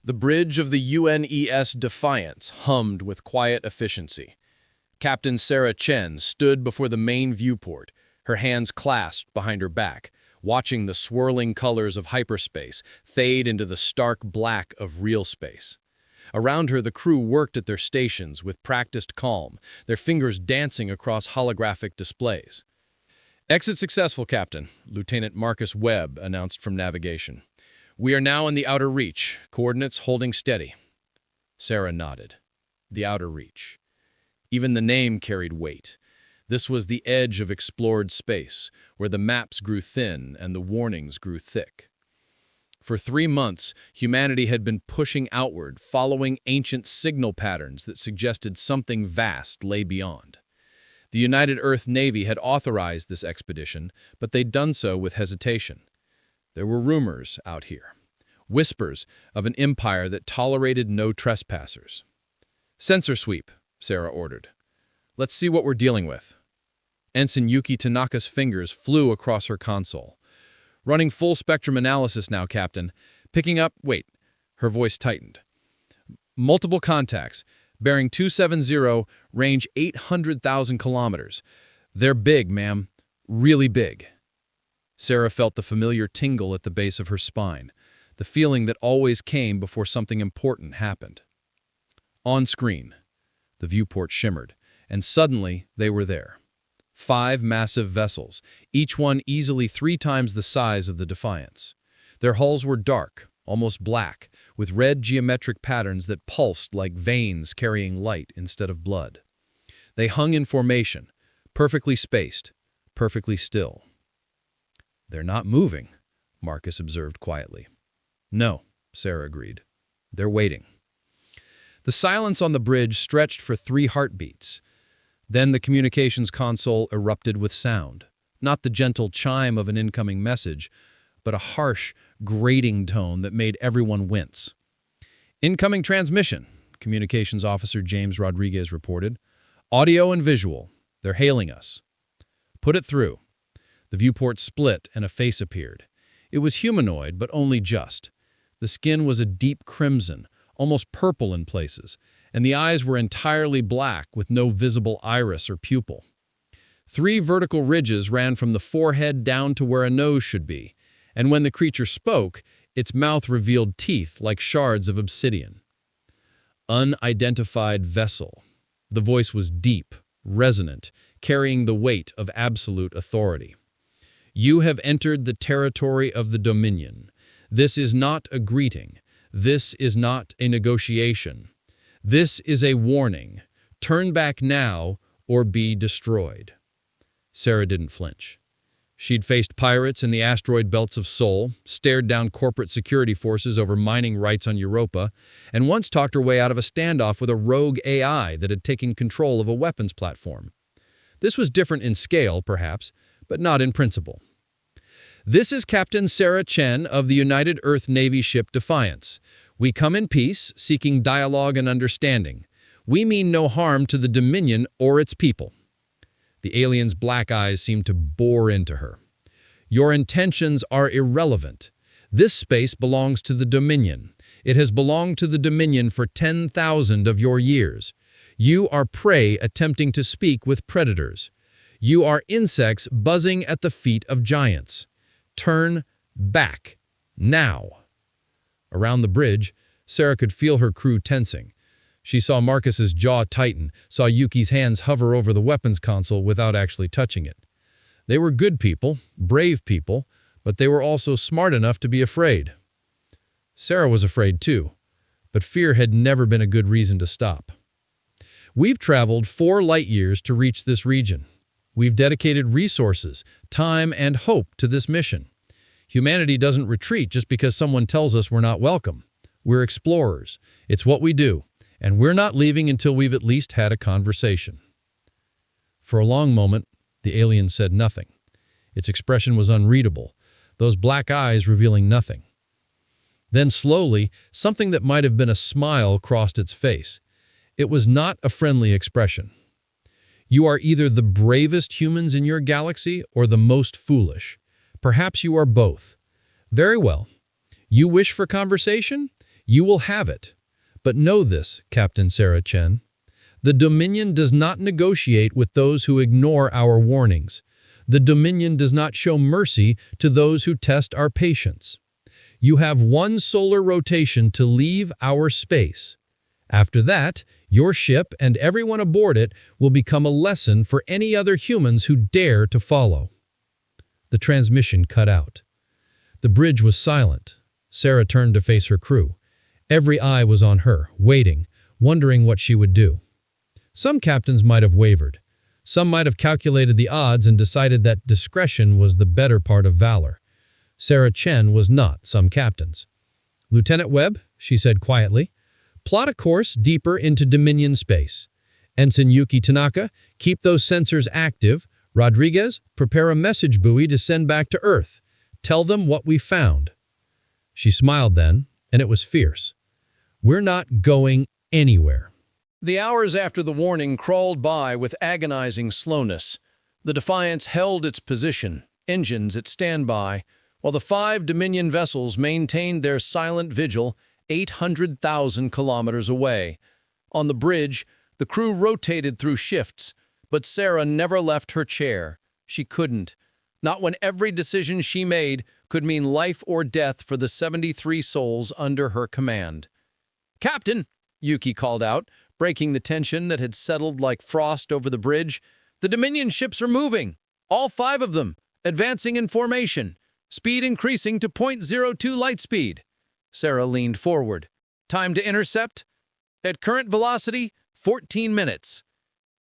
The bridge of the UNES Defiance hummed with quiet efficiency. Captain Sarah Chen stood before the main viewport, her hands clasped behind her back, watching the swirling colors of hyperspace fade into the stark black of real space. Around her, the crew worked at their stations with practiced calm, their fingers dancing across holographic displays. "Exit successful, Captain," Lieutenant Marcus Webb announced from navigation. "We are now in the outer reach, coordinates holding steady." Sarah nodded. The outer reach. Even the name carried weight. This was the edge of explored space, where the maps grew thin and the warnings grew thick. For 3 months, humanity had been pushing outward, following ancient signal patterns that suggested something vast lay beyond. The United Earth Navy had authorized this expedition, but they'd done so with hesitation. There were rumors out here, whispers of an empire that tolerated no trespassers. "Sensor sweep," Sarah ordered. "Let's see what we're dealing with." Ensign Yuki Tanaka's fingers flew across her console. "Running full spectrum analysis now, Captain. Picking up..." Wait, her voice tightened. "Multiple contacts. Bearing 270, range 800,000 kilometers. They're big, ma'am. Really big." Sarah felt the familiar tingle at the base of her spine, the feeling that always came before something important happened. On screen, the viewport shimmered, and suddenly they were there. 5 massive vessels, each one easily 3 times the size of the Defiance. Their hulls were dark, almost black, with red geometric patterns that pulsed like veins carrying light instead of blood. They hung in formation, perfectly spaced, perfectly still. "They're not moving," Marcus observed quietly. "No," Sarah agreed. "They're waiting." The silence on the bridge stretched for 3 heartbeats. Then the communications console erupted with sound, not the gentle chime of an incoming message, but a harsh, grating tone that made everyone wince. "Incoming transmission," Communications Officer James Rodriguez reported. "Audio and visual. They're hailing us." "Put it through." The viewport split and a face appeared. It was humanoid, but only just. The skin was a deep crimson, almost purple in places, and the eyes were entirely black with no visible iris or pupil. 3 vertical ridges ran from the forehead down to where a nose should be, and when the creature spoke, its mouth revealed teeth like shards of obsidian. "Unidentified vessel." The voice was deep, resonant, carrying the weight of absolute authority. "You have entered the territory of the Dominion. This is not a greeting. This is not a negotiation. This is a warning. Turn back now or be destroyed." Sarah didn't flinch. She'd faced pirates in the asteroid belts of Sol, stared down corporate security forces over mining rights on Europa, and once talked her way out of a standoff with a rogue AI that had taken control of a weapons platform. This was different in scale, perhaps, but not in principle. "This is Captain Sarah Chen of the United Earth Navy ship Defiance. We come in peace, seeking dialogue and understanding. We mean no harm to the Dominion or its people." The alien's black eyes seemed to bore into her. "Your intentions are irrelevant. This space belongs to the Dominion. It has belonged to the Dominion for 10,000 of your years. You are prey attempting to speak with predators. You are insects buzzing at the feet of giants. Turn back, now." Around the bridge, Sarah could feel her crew tensing. She saw Marcus's jaw tighten, saw Yuki's hands hover over the weapons console without actually touching it. They were good people, brave people, but they were also smart enough to be afraid. Sarah was afraid too, but fear had never been a good reason to stop. "We've traveled 4 light years to reach this region. We've dedicated resources, time, and hope to this mission. Humanity doesn't retreat just because someone tells us we're not welcome. We're explorers. It's what we do, and we're not leaving until we've at least had a conversation." For a long moment, the alien said nothing. Its expression was unreadable, those black eyes revealing nothing. Then slowly, something that might have been a smile crossed its face. It was not a friendly expression. "You are either the bravest humans in your galaxy or the most foolish. Perhaps you are both. Very well. You wish for conversation? You will have it. But know this, Captain Sarah Chen. The Dominion does not negotiate with those who ignore our warnings. The Dominion does not show mercy to those who test our patience. You have one solar rotation to leave our space. After that, your ship and everyone aboard it will become a lesson for any other humans who dare to follow. The transmission cut out. The bridge was silent. Sarah turned to face her crew. Every eye was on her, waiting, wondering what she would do. Some captains might have wavered. Some might have calculated the odds and decided that discretion was the better part of valor. Sarah Chen was not some captains. "Lieutenant Webb," she said quietly, "plot a course deeper into Dominion space. Ensign Yuki Tanaka, keep those sensors active. Rodriguez, prepare a message buoy to send back to Earth. Tell them what we found." She smiled then, and it was fierce. "We're not going anywhere." The hours after the warning crawled by with agonizing slowness. The Defiance held its position, engines at standby, while the 5 Dominion vessels maintained their silent vigil 800,000 kilometers away. On the bridge, the crew rotated through shifts, but Sarah never left her chair. She couldn't. Not when every decision she made could mean life or death for the 73 souls under her command. "Captain," Yuki called out, breaking the tension that had settled like frost over the bridge, "the Dominion ships are moving. All 5 of them, advancing in formation. Speed increasing to 0.02 light speed." Sarah leaned forward. "Time to intercept? At current velocity, 14 minutes.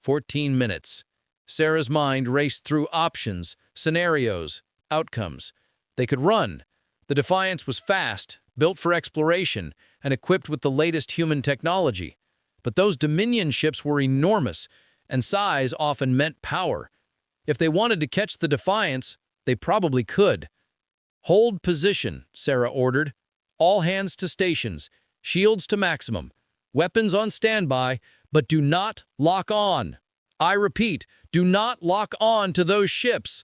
14 minutes. Sarah's mind raced through options, scenarios, outcomes. They could run. The Defiance was fast, built for exploration, and equipped with the latest human technology. But those Dominion ships were enormous, and size often meant power. If they wanted to catch the Defiance, they probably could. "Hold position," Sarah ordered. "All hands to stations, shields to maximum, weapons on standby, but do not lock on. I repeat, do not lock on to those ships."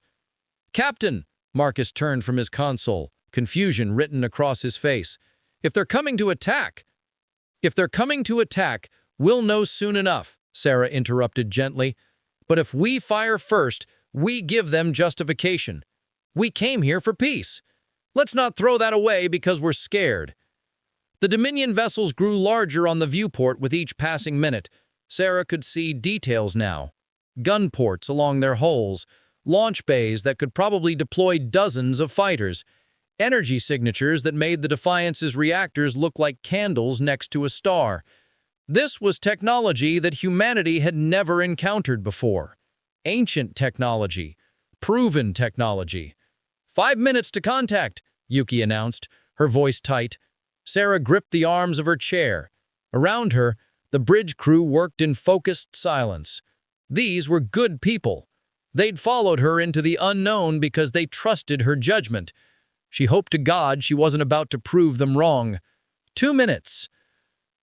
"Captain," Marcus turned from his console, confusion written across his face. If they're coming to attack, we'll know soon enough," Sarah interrupted gently. "But if we fire first, we give them justification. We came here for peace. Let's not throw that away because we're scared." The Dominion vessels grew larger on the viewport with each passing minute. Sarah could see details now. Gun ports along their hulls, launch bays that could probably deploy dozens of fighters, energy signatures that made the Defiance's reactors look like candles next to a star. This was technology that humanity had never encountered before. Ancient technology, proven technology. 5 minutes to contact," Yuki announced, her voice tight. Sarah gripped the arms of her chair. Around her, the bridge crew worked in focused silence. These were good people. They'd followed her into the unknown because they trusted her judgment. She hoped to God she wasn't about to prove them wrong. 2 minutes.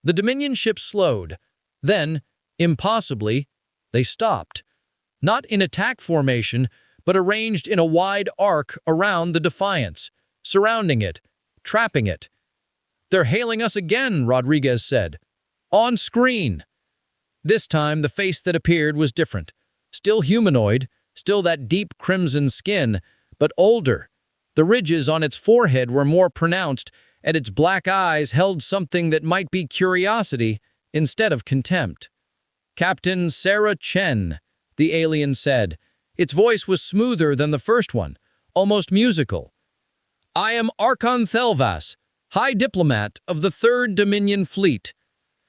The Dominion ship slowed. Then, impossibly, they stopped. Not in attack formation, but arranged in a wide arc around the Defiance, surrounding it, trapping it. "They're hailing us again," Rodriguez said. "On screen." This time, the face that appeared was different. Still humanoid, still that deep crimson skin, but older. The ridges on its forehead were more pronounced, and its black eyes held something that might be curiosity instead of contempt. "Captain Sarah Chen," the alien said. Its voice was smoother than the first one, almost musical. "I am Archon Thelvas, High Diplomat of the 3rd Dominion Fleet.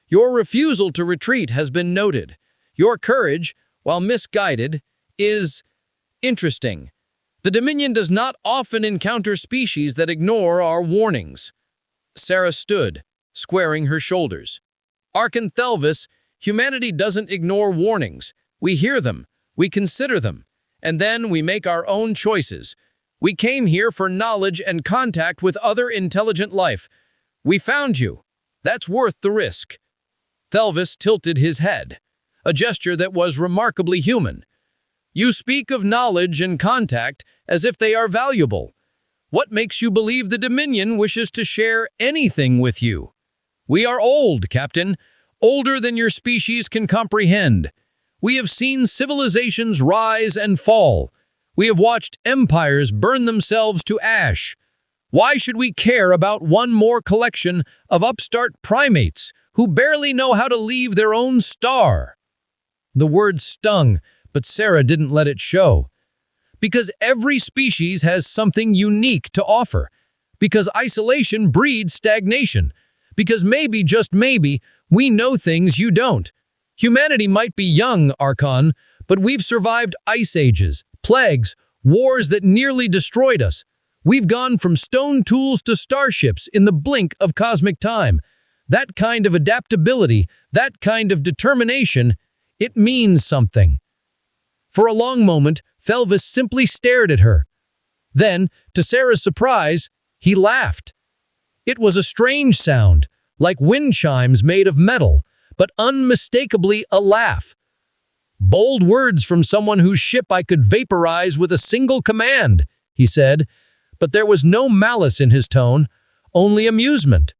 Your refusal to retreat has been noted. Your courage, while misguided, is interesting. The Dominion does not often encounter species that ignore our warnings." Sarah stood, squaring her shoulders. "Archon Thelvas, humanity doesn't ignore warnings. We hear them, we consider them, and then we make our own choices. We came here for knowledge and contact with other intelligent life. We found you. That's worth the risk." Thelvas tilted his head, a gesture that was remarkably human. "You speak of knowledge and contact as if they are valuable. What makes you believe the Dominion wishes to share anything with you?" We are old, Captain, older than your species can comprehend. We have seen civilizations rise and fall. We have watched empires burn themselves to ash. Why should we care about one more collection of upstart primates who barely know how to leave their own star? The word stung, but Sarah didn't let it show. Because every species has something unique to offer. Because isolation breeds stagnation. Because maybe, just maybe, we know things you don't. Humanity might be young, Archon, but we've survived ice ages, plagues, wars that nearly destroyed us. We've gone from stone tools to starships in the blink of cosmic time. That kind of adaptability, that kind of determination, it means something. For a long moment, Thelvis simply stared at her. Then, to Sarah's surprise, he laughed. It was a strange sound, like wind chimes made of metal, but unmistakably a laugh. Bold words from someone whose ship I could vaporize with a single command, he said, but there was no malice in his tone, only amusement.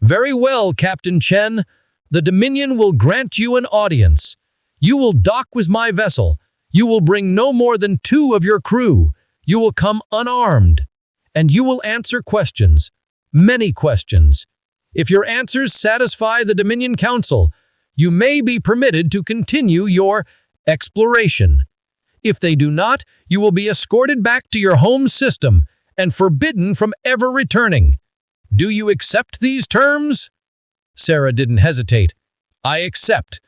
Very well, Captain Chen. The Dominion will grant you an audience. You will dock with my vessel. You will bring no more than 2 of your crew. You will come unarmed. And you will answer questions. Many questions. If your answers satisfy the Dominion Council, you may be permitted to continue your exploration. If they do not, you will be escorted back to your home system and forbidden from ever returning. Do you accept these terms? Sarah didn't hesitate. I accept.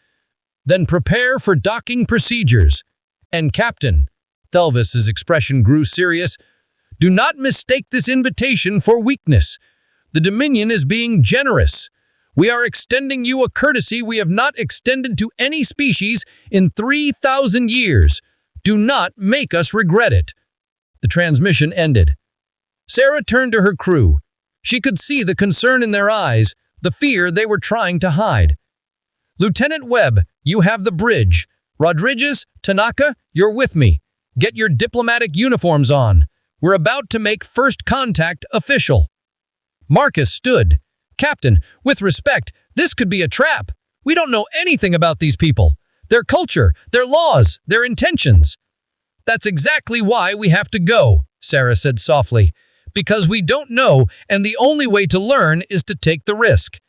Then prepare for docking procedures. And Captain, Thelvis's expression grew serious, do not mistake this invitation for weakness. The Dominion is being generous. We are extending you a courtesy we have not extended to any species in 3,000 years. Do not make us regret it. The transmission ended. Sarah turned to her crew. She could see the concern in their eyes, the fear they were trying to hide. Lieutenant Webb, you have the bridge. Rodriguez, Tanaka, you're with me. Get your diplomatic uniforms on. We're about to make first contact official. Marcus stood. Captain, with respect, this could be a trap. We don't know anything about these people. Their culture, their laws, their intentions. That's exactly why we have to go, Sarah said softly. Because we don't know, and the only way to learn is to take the risk.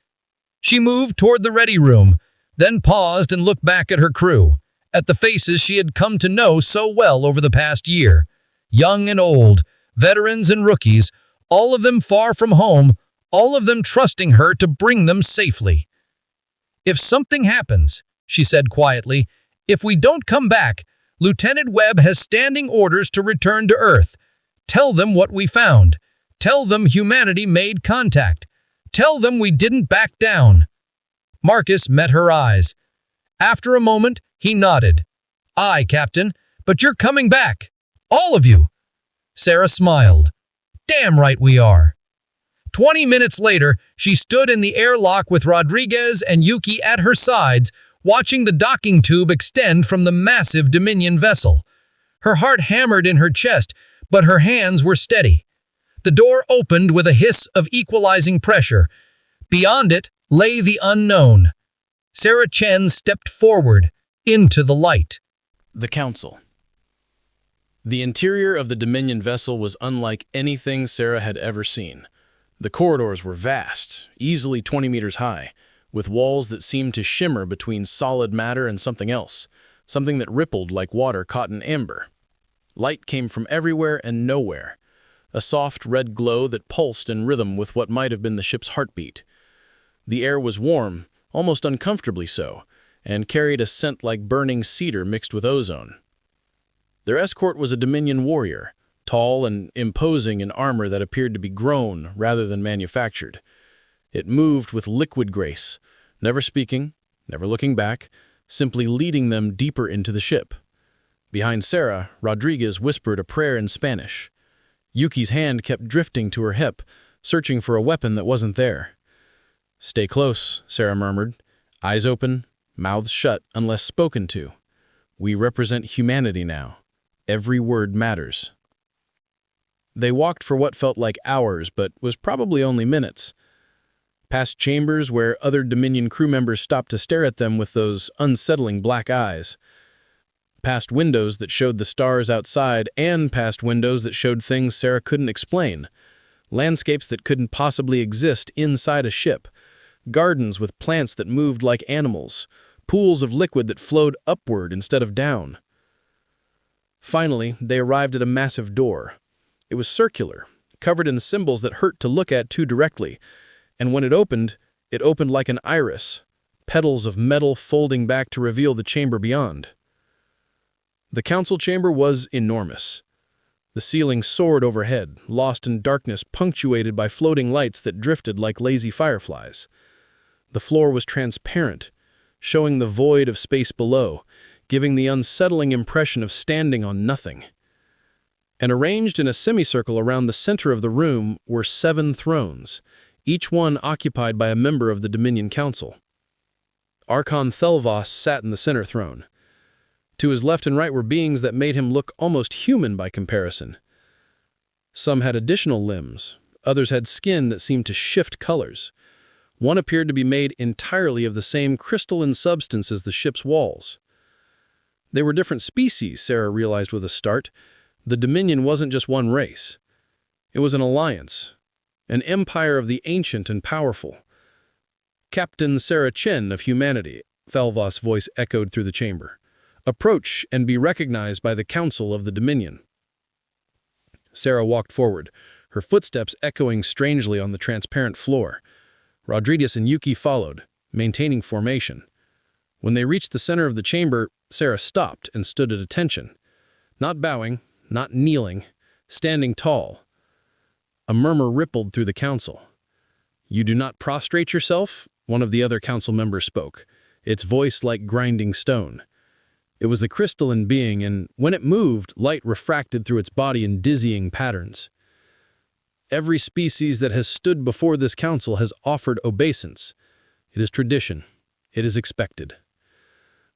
She moved toward the ready room, then paused and looked back at her crew, at the faces she had come to know so well over the past year. Young and old, veterans and rookies, all of them far from home, all of them trusting her to bring them safely. If something happens, she said quietly, if we don't come back, Lieutenant Webb has standing orders to return to Earth. Tell them what we found. Tell them humanity made contact. Tell them we didn't back down. Marcus met her eyes. After a moment, he nodded. Aye, Captain, but you're coming back. All of you. Sarah smiled. Damn right we are. 20 minutes later, she stood in the airlock with Rodriguez and Yuki at her sides, watching the docking tube extend from the massive Dominion vessel. Her heart hammered in her chest, but her hands were steady. The door opened with a hiss of equalizing pressure. Beyond it lay the unknown. Sarah Chen stepped forward, into the light. The Council. The interior of the Dominion vessel was unlike anything Sarah had ever seen. The corridors were vast, easily 20 meters high, with walls that seemed to shimmer between solid matter and something else, something that rippled like water caught in amber. Light came from everywhere and nowhere, a soft red glow that pulsed in rhythm with what might have been the ship's heartbeat. The air was warm, almost uncomfortably so, and carried a scent like burning cedar mixed with ozone. Their escort was a Dominion warrior, tall and imposing in armor that appeared to be grown rather than manufactured. It moved with liquid grace, never speaking, never looking back, simply leading them deeper into the ship. Behind Sarah, Rodriguez whispered a prayer in Spanish. Yuki's hand kept drifting to her hip, searching for a weapon that wasn't there. Stay close, Sarah murmured, eyes open, mouths shut unless spoken to. We represent humanity now. Every word matters. They walked for what felt like hours, but was probably only minutes. past chambers where other Dominion crew members stopped to stare at them with those unsettling black eyes, past windows that showed the stars outside, and past windows that showed things Sarah couldn't explain, landscapes that couldn't possibly exist inside a ship, gardens with plants that moved like animals, pools of liquid that flowed upward instead of down. Finally, they arrived at a massive door. It was circular, covered in symbols that hurt to look at too directly, and when it opened like an iris, petals of metal folding back to reveal the chamber beyond. The council chamber was enormous. The ceiling soared overhead, lost in darkness punctuated by floating lights that drifted like lazy fireflies. The floor was transparent, showing the void of space below, giving the unsettling impression of standing on nothing. And arranged in a semicircle around the center of the room were 7 thrones, each one occupied by a member of the Dominion Council. Archon Thelvos sat in the center throne. To his left and right were beings that made him look almost human by comparison. Some had additional limbs, others had skin that seemed to shift colors. One appeared to be made entirely of the same crystalline substance as the ship's walls. They were different species, Sarah realized with a start. The Dominion wasn't just one race. It was an alliance, an empire of the ancient and powerful. Captain Sarah Chen of humanity, Thelvos' voice echoed through the chamber. Approach and be recognized by the Council of the Dominion. Sarah walked forward, her footsteps echoing strangely on the transparent floor. Rodriguez and Yuki followed, maintaining formation. When they reached the center of the chamber, Sarah stopped and stood at attention. Not bowing, not kneeling, standing tall. A murmur rippled through the council. "You do not prostrate yourself?" One of the other council members spoke, its voice like grinding stone. It was the crystalline being, and when it moved, light refracted through its body in dizzying patterns. Every species that has stood before this council has offered obeisance. It is tradition. It is expected.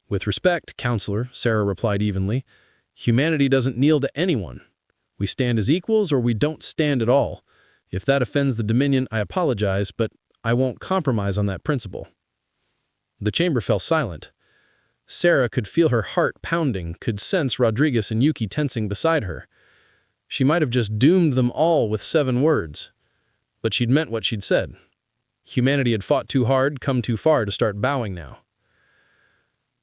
"With respect, Counselor," Sarah replied evenly, "humanity doesn't kneel to anyone. We stand as equals or we don't stand at all. If that offends the Dominion, I apologize, but I won't compromise on that principle." The chamber fell silent. Sarah could feel her heart pounding, could sense Rodriguez and Yuki tensing beside her. She might have just doomed them all with 7 words. But she'd meant what she'd said. Humanity had fought too hard, come too far to start bowing now.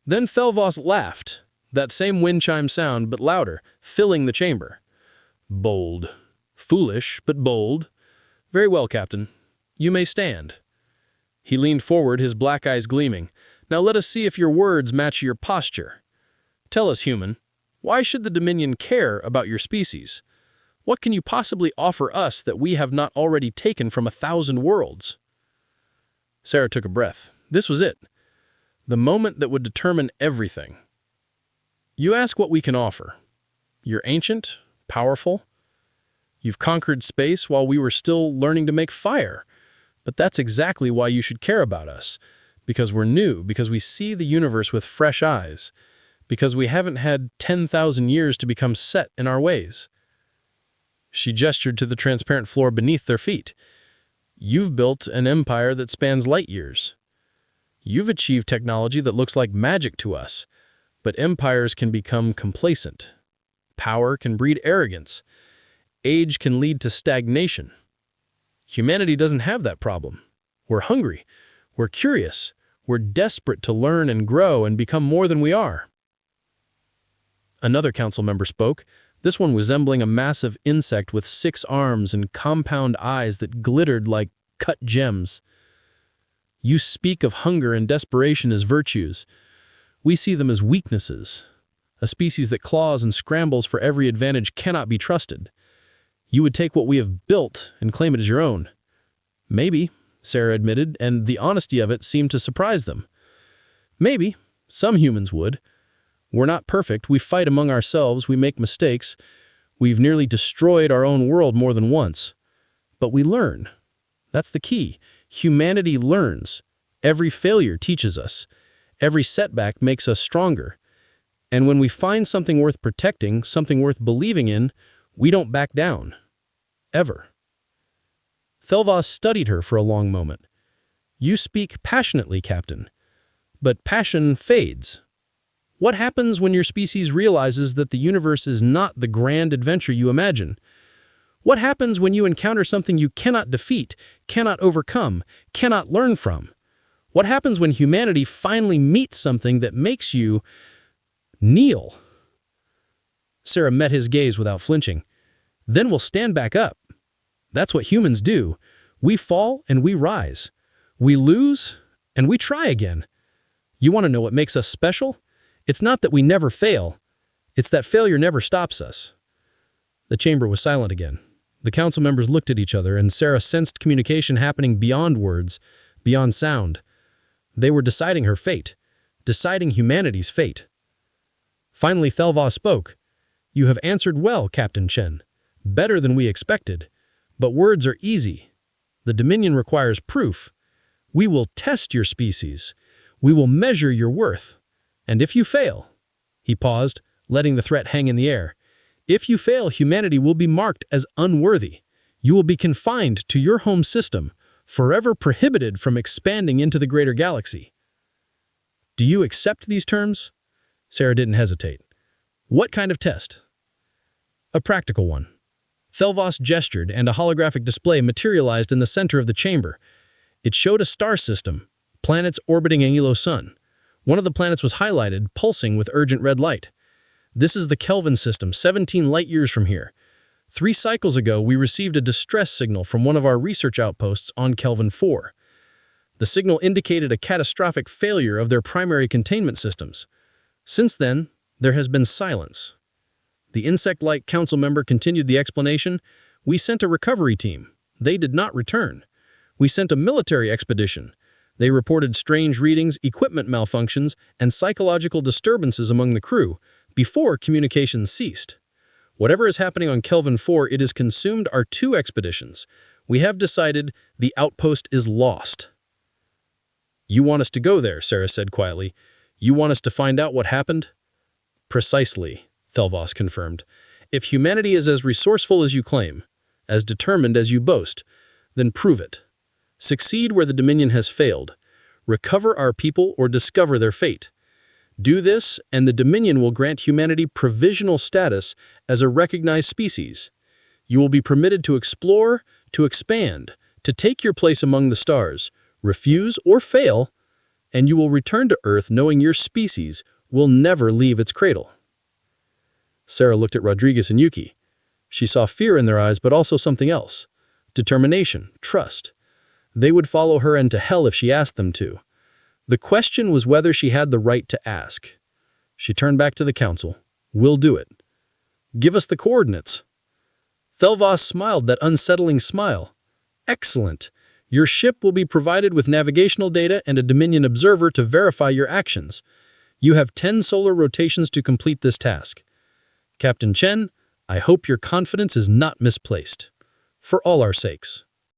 Then Thelvos laughed, that same wind chime sound, but louder, filling the chamber. "Bold. Foolish, but bold. Very well, Captain. You may stand." He leaned forward, his black eyes gleaming. "Now let us see if your words match your posture. Tell us, human, why should the Dominion care about your species? What can you possibly offer us that we have not already taken from 1,000 worlds?" Sarah took a breath. This was it. The moment that would determine everything. "You ask what we can offer. You're ancient, powerful. You've conquered space while we were still learning to make fire. But that's exactly why you should care about us. Because we're new, because we see the universe with fresh eyes, because we haven't had 10,000 years to become set in our ways." She gestured to the transparent floor beneath their feet. "You've built an empire that spans light years. You've achieved technology that looks like magic to us, but empires can become complacent. Power can breed arrogance. Age can lead to stagnation. Humanity doesn't have that problem. We're hungry. We're curious. We're desperate to learn and grow and become more than we are." Another council member spoke, this one resembling a massive insect with 6 arms and compound eyes that glittered like cut gems. "You speak of hunger and desperation as virtues. We see them as weaknesses. A species that claws and scrambles for every advantage cannot be trusted. You would take what we have built and claim it as your own." "Maybe," Sarah admitted, and the honesty of it seemed to surprise them. "Maybe. Some humans would. We're not perfect. We fight among ourselves. We make mistakes. We've nearly destroyed our own world more than once. But we learn. That's the key. Humanity learns. Every failure teaches us. Every setback makes us stronger. And when we find something worth protecting, something worth believing in, we don't back down. Ever." Thelvos studied her for a long moment. You speak passionately, Captain. But passion fades. What happens when your species realizes that the universe is not the grand adventure you imagine? What happens when you encounter something you cannot defeat, cannot overcome, cannot learn from? What happens when humanity finally meets something that makes you kneel? Sarah met his gaze without flinching. Then we'll stand back up. That's what humans do. We fall and we rise. We lose and we try again. You want to know what makes us special? It's not that we never fail. It's that failure never stops us. The chamber was silent again. The council members looked at each other, and Sarah sensed communication happening beyond words, beyond sound. They were deciding her fate, deciding humanity's fate. Finally, Thelva spoke. You have answered well, Captain Chen. Better than we expected. But words are easy. The Dominion requires proof. We will test your species. We will measure your worth. And if you fail, he paused, letting the threat hang in the air. If you fail, humanity will be marked as unworthy. You will be confined to your home system, forever prohibited from expanding into the greater galaxy. Do you accept these terms? Sarah didn't hesitate. What kind of test? A practical one. Thelvos gestured, and a holographic display materialized in the center of the chamber. It showed a star system, planets orbiting Angulo's sun. One of the planets was highlighted, pulsing with urgent red light. This is the Kelvin system, 17 light-years from here. 3 cycles ago, we received a distress signal from one of our research outposts on Kelvin 4. The signal indicated a catastrophic failure of their primary containment systems. Since then, there has been silence. The insect-like council member continued the explanation. We sent a recovery team. They did not return. We sent a military expedition. They reported strange readings, equipment malfunctions, and psychological disturbances among the crew before communications ceased. Whatever is happening on Kelvin 4, it has consumed our 2 expeditions. We have decided the outpost is lost. You want us to go there, Sarah said quietly. You want us to find out what happened? Precisely, Thelvos confirmed. If humanity is as resourceful as you claim, as determined as you boast, then prove it. Succeed where the Dominion has failed. Recover our people or discover their fate. Do this, and the Dominion will grant humanity provisional status as a recognized species. You will be permitted to explore, to expand, to take your place among the stars, refuse or fail, and you will return to Earth knowing your species will never leave its cradle. Sarah looked at Rodriguez and Yuki. She saw fear in their eyes, but also something else. Determination, trust. They would follow her into hell if she asked them to. The question was whether she had the right to ask. She turned back to the council. We'll do it. Give us the coordinates. Thelvos smiled that unsettling smile. Excellent. Your ship will be provided with navigational data and a Dominion observer to verify your actions. You have 10 solar rotations to complete this task. Captain Chen, I hope your confidence is not misplaced. For all our sakes.